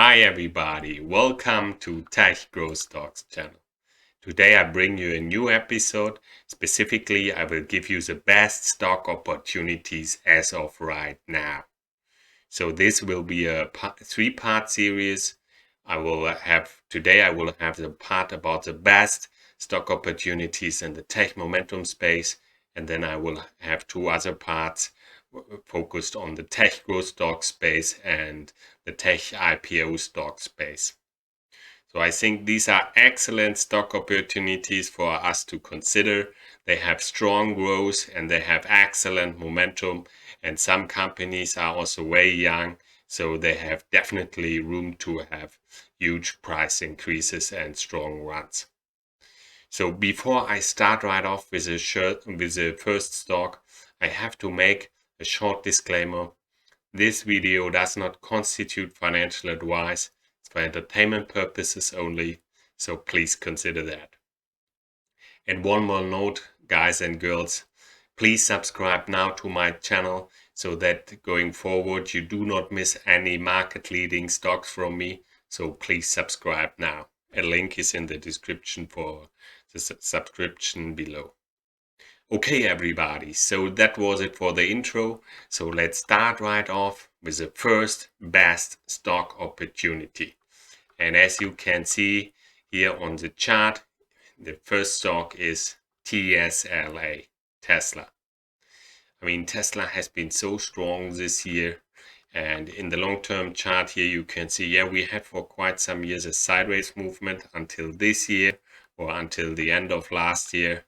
Hi everybody, welcome to Tech Growth Stocks channel. Today I bring you a new episode. Specifically, I will give you the best stock opportunities as of right now. So this will be a three-part series. Today I will have the part about the best stock opportunities in the tech momentum space, and then I will have two other parts focused on the tech growth stock space and the tech IPO stock space. So I think these are excellent stock opportunities for us to consider. They have strong growth and they have excellent momentum, and some companies are also very young, so they have definitely room to have huge price increases and strong runs. So before I start right off with the first stock, I have to make a short disclaimer. This video does not constitute financial advice. It's for entertainment purposes only, so please consider that. And one more note, guys and girls, please subscribe now to my channel so that going forward you do not miss any market leading stocks from me. So please subscribe now. A link is in the description for the subscription below. Okay, everybody, so that was it for the intro. So let's start right off with the first best stock opportunity. And as you can see here on the chart, the first stock is TSLA, Tesla. I mean, Tesla has been so strong this year. And in the long-term chart here, you can see, yeah, we had for quite some years a sideways movement until this year or until the end of last year.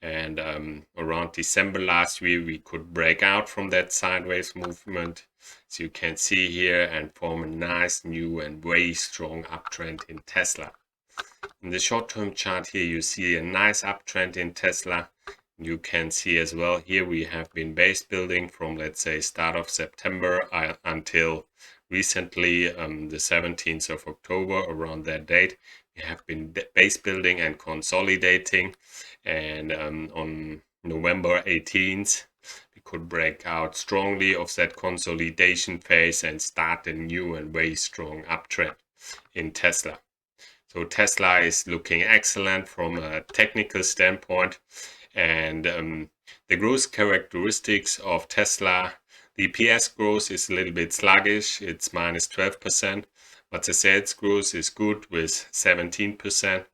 And around December last year, we could break out from that sideways movement, as you can see here, and form a nice new and very strong uptrend in Tesla. In the short-term chart here, you see a nice uptrend in Tesla. You can see as well here we have been base building from, let's say, start of September until recently, the 17th of October, around that date. We have been base building and consolidating, and on November 18th, we could break out strongly of that consolidation phase and start a new and very strong uptrend in Tesla. So Tesla is looking excellent from a technical standpoint, and the growth characteristics of Tesla, the EPS growth is a little bit sluggish, it's minus 12%, but the sales growth is good with 17%,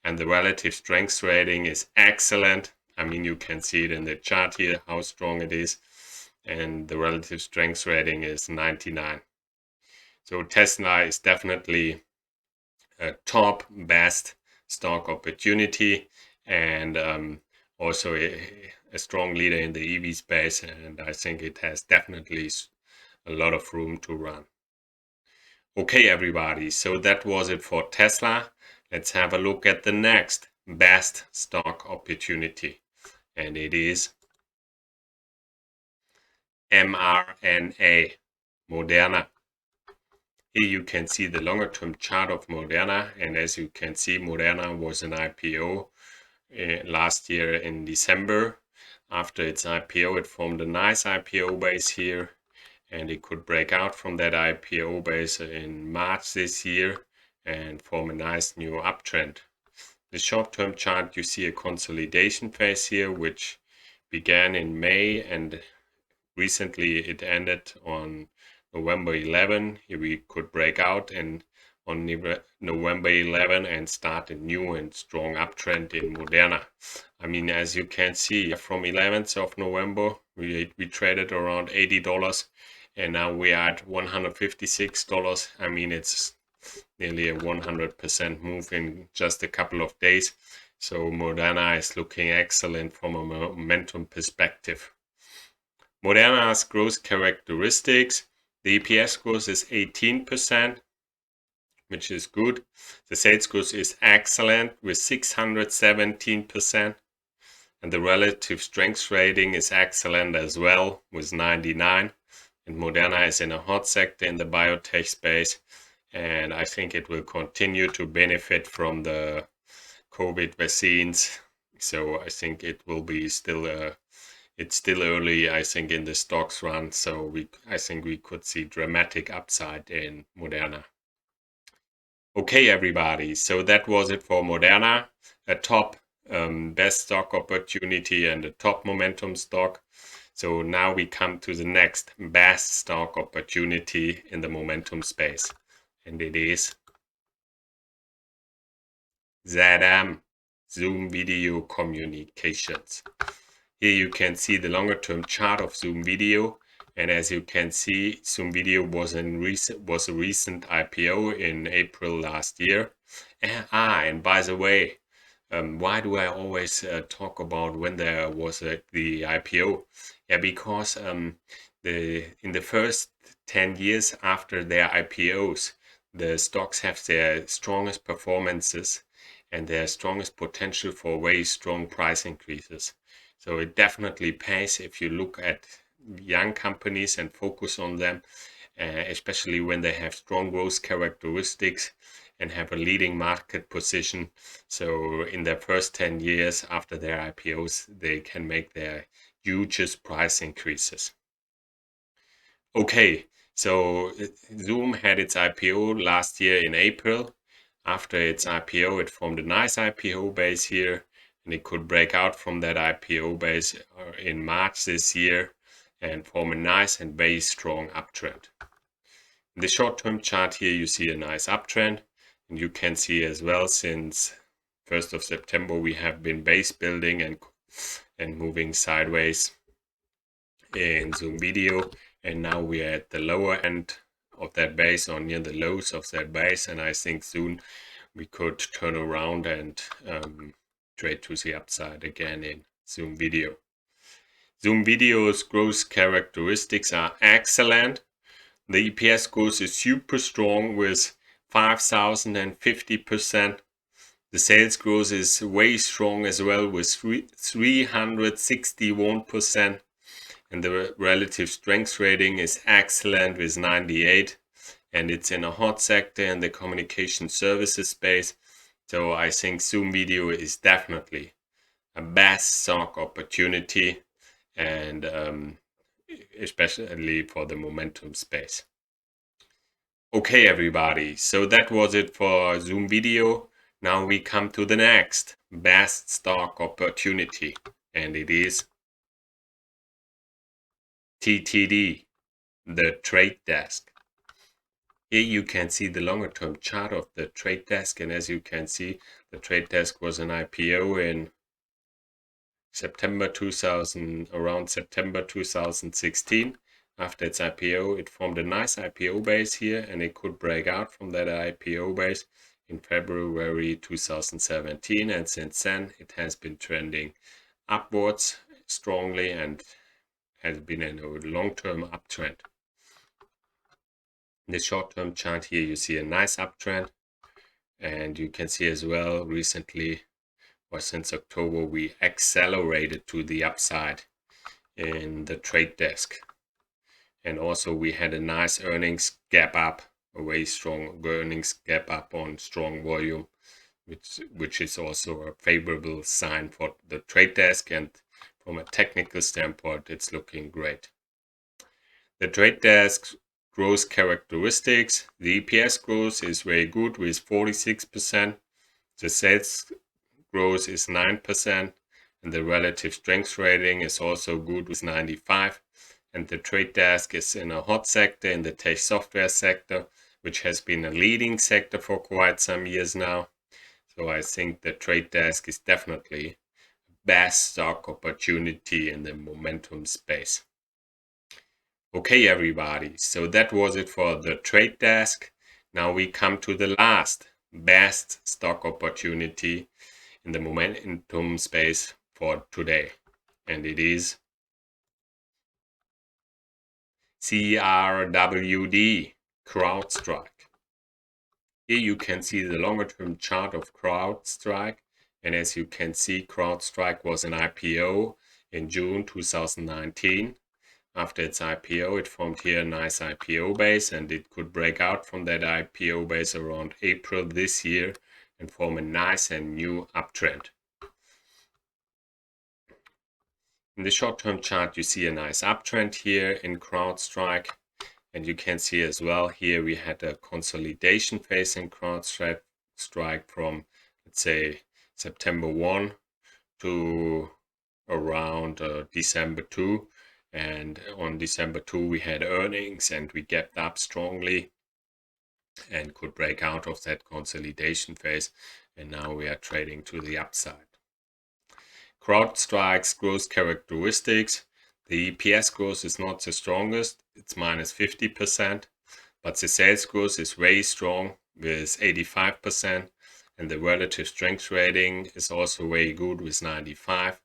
and the relative strength rating is excellent. I mean, you can see it in the chart here, how strong it is, and the relative strength rating is 99. So Tesla is definitely a top best stock opportunity, and also a strong leader in the EV space, and I think it has definitely a lot of room to run. Okay, everybody, so that was it for Tesla. Let's have a look at the next best stock opportunity, and it is mRNA, Moderna. Here you can see the longer term chart of Moderna, and as you can see, Moderna was an IPO last year in December. After its IPO, it formed a nice IPO base here, and it could break out from that IPO base in March this year and form a nice new uptrend. The short-term chart, you see a consolidation phase here, which began in May, and recently it ended on November 11. Here we could break out and on November 11 and start a new and strong uptrend in Moderna. I mean, as you can see, from 11th of November, we traded around $80, and now we are at $156. I mean, it's nearly a 100% move in just a couple of days. So Moderna is looking excellent from a momentum perspective. Moderna's growth characteristics, the EPS growth is 18%, which is good. The sales growth is excellent with 617%, and the relative strength rating is excellent as well with 99. And Moderna is in a hot sector in the biotech space, and I think it will continue to benefit from the COVID vaccines. So I think it will be still it's still early, I think, in the stocks run, so I think we could see dramatic upside in Moderna. Okay, everybody, so that was it for Moderna, a top best stock opportunity and a top momentum stock. So now we come to the next best stock opportunity in the momentum space, and it is ZM, Zoom Video Communications. Here you can see the longer term chart of Zoom Video, and as you can see, Zoom Video was a recent IPO in April last year. And by the way, why do I always talk about when there was the IPO? Yeah, because in the first 10 years after their IPOs, the stocks have their strongest performances and their strongest potential for very strong price increases. So it definitely pays if you look at young companies and focus on them, especially when they have strong growth characteristics and have a leading market position. So in their first 10 years after their IPOs, they can make their hugest price increases. Okay, so Zoom had its IPO last year in April. After its IPO, it formed a nice IPO base here, and it could break out from that IPO base in March this year and form a nice and very strong uptrend. In the short-term chart here, you see a nice uptrend, and you can see as well since 1st of September we have been base building and moving sideways in Zoom Video, and now we are at the lower end of that base or near the lows of that base, and I think soon we could turn around and trade to the upside again in Zoom Video. Zoom Video's growth characteristics are excellent. The EPS growth is super strong with 5,050%. The sales growth is way strong as well with 361%. And the relative strength rating is excellent with 98. And it's in a hot sector in the communication services space. So I think Zoom Video is definitely a best stock opportunity, and especially for the momentum space. Okay, everybody, so that was it for Zoom Video. Now we come to the next best stock opportunity, and it is TTD, the Trade Desk. Here you can see the longer term chart of the Trade Desk, and as you can see, the Trade Desk was an IPO in around September 2016. After its IPO, it formed a nice IPO base here, and it could break out from that IPO base in February 2017, and since then it has been trending upwards strongly and has been in a long-term uptrend. In the short-term chart here you see a nice uptrend, and you can see as well recently, or since October, we accelerated to the upside in the Trade Desk. And also we had a nice earnings gap up, a very strong earnings gap up on strong volume, which is also a favorable sign for the Trade Desk, and from a technical standpoint it's looking great. The Trade Desk growth characteristics, the EPS growth is very good with 46%, the sales growth is 9%, and the relative strength rating is also good with 95. And the Trade Desk is in a hot sector, in the tech software sector, which has been a leading sector for quite some years now. So I think the Trade Desk is definitely best stock opportunity in the momentum space. Okay, everybody, so that was it for the Trade Desk. Now we come to the last best stock opportunity in the momentum space for today, and it is CRWD, CrowdStrike. Here you can see the longer term chart of CrowdStrike, and as you can see, CrowdStrike was an IPO in June 2019. After its IPO, it formed here a nice IPO base, and it could break out from that IPO base around April this year and form a nice and new uptrend. In the short-term chart, you see a nice uptrend here in CrowdStrike, And you can see as well here we had a consolidation phase in CrowdStrike from, let's say, September 1 to around December 2. And on December 2 we had earnings and we gapped up strongly and could break out of that consolidation phase. And now we are trading to the upside. CrowdStrike's growth characteristics. The EPS growth is not the strongest, it's minus 50%, but the sales growth is very strong with 85%, and the relative strength rating is also very good with 95.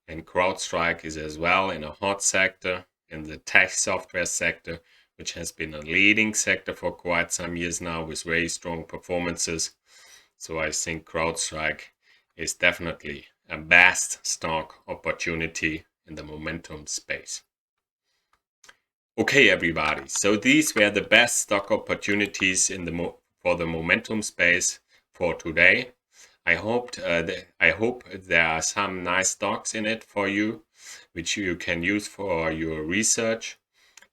And CrowdStrike is as well in a hot sector, in the tech software sector, which has been a leading sector for quite some years now with very strong performances. So I think CrowdStrike is definitely a best stock opportunity in the momentum space. Okay, everybody. So these were the best stock opportunities in the for the momentum space for today. I hope there are some nice stocks in it for you, which you can use for your research.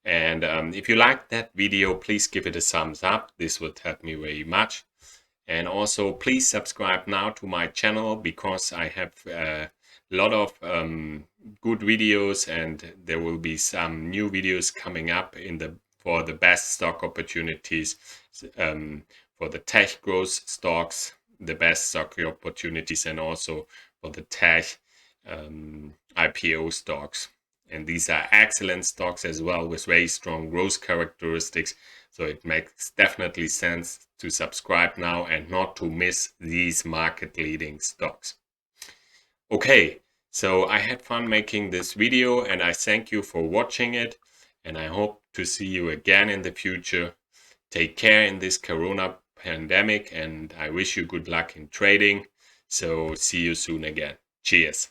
And if you liked that video, please give it a thumbs up. This would help me very much. And also, please subscribe now to my channel because I have a lot of good videos, and there will be some new videos coming up for the best stock opportunities, for the tech growth stocks, the best stock opportunities, and also for the tech IPO stocks. And these are excellent stocks as well with very strong growth characteristics. So it makes definitely sense to subscribe now and not to miss these market leading stocks. Okay, so I had fun making this video and I thank you for watching it, and I hope to see you again in the future. Take care in this Corona pandemic, and I wish you good luck in trading. So see you soon again. Cheers.